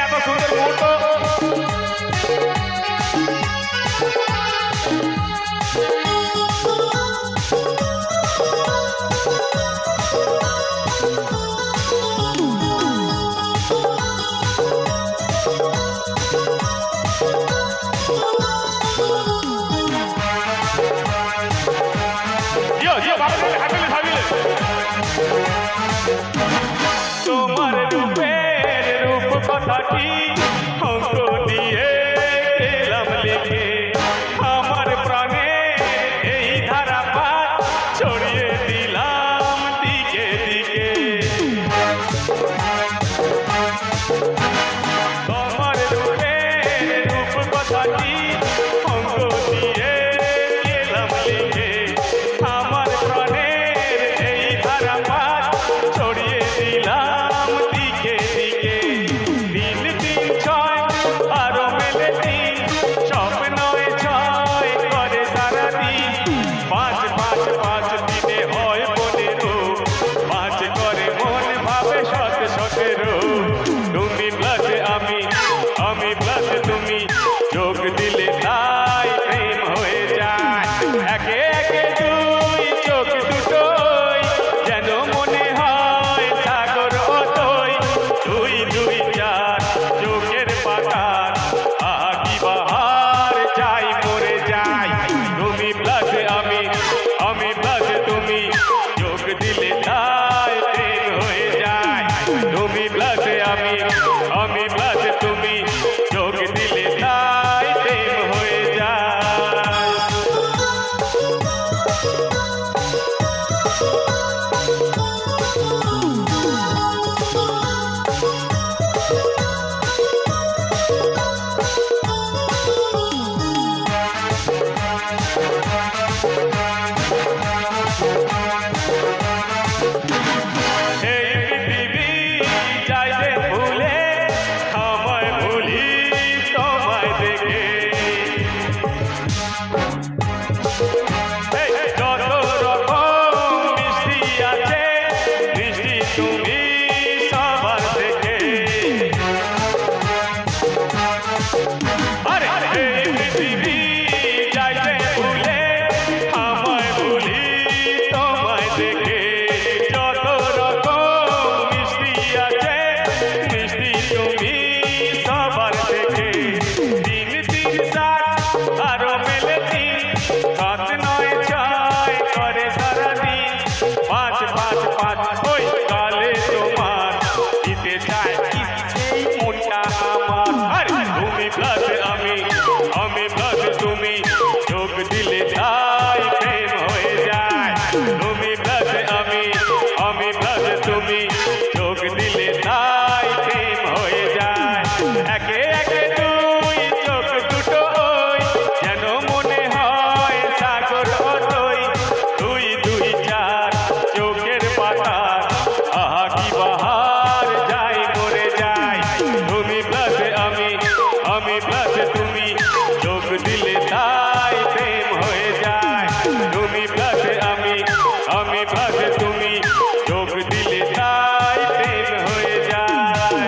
এত সুন্দর মুহূর্ত। তোমার রূপের রূপ কথাটি অঙ্ক দিয়ে গেলাম লিখে, আমার প্রাণে এই ধারাপাত ছড়িয়ে দিলাম দিকে দিকে। তোমার রূপের রূপ কথাটি অঙ্ক দিয়ে গেলাম লিখে, আমার প্রাণের এই ধারাপাত ছড়িয়ে দিলাম দিকে দিকে। দিন দিন ছয় আরো মেলে দিন, স্বপ্নয় ছয় করে সারাদিন। পাঁচ পাঁচ পাঁচ দিনে হয় 15, পাঁচ করে মন ভাবে শত শতেরো। তুমি প্লাসে আমি, আমি প্লাসে তুমি, যোগ দিলে তাই প্রেম হয়ে যায়। একে একে দুই চোখ দুটোই যেন মনে হয় সাগর অতই। দুই দুই চার চোখের পাতার আকি বাহার যাই মরে যাই। তুমি প্লাসে আমি, আমি প্লাসে তুমি, যোগ দিলে তাই প্রেম হয়ে যায়। তুমি প্লাসে আমি, আমি প্লাসে তুমি, যোগ দিলে তাই প্রেম হয়ে যায়। এই পৃথিবী যাইবে ভুলে, আমায় ভুলি তোমায় দেখে। এই যত রকম মিষ্টি আছে, মিষ্টি তুমি সবার থেকে। আরে এই পৃথিবী যাইবে ভুলে, আমায় ভুলি তোমায় দেখে। যত রকম মিষ্টি আছে, মিষ্টি তুমি সবার থেকে। দিন দিন সাত আরো মেলে দিন, সাত নয় ছয় করে সারাদিন। পাঁচ পাঁচ পাঁচ ওই কালে তোমার, দিতে চায় এই মনটা আমার। আরে তুমি প্লাসে আমি, আমি প্লাসে তুমি, যোগ দিলে তাই প্রেম হয়ে যায়। তুমি প্লাসে আমি, আমি প্লাসে তুমি, যোগ দিলে তাই প্রেম হয়ে যায়। একে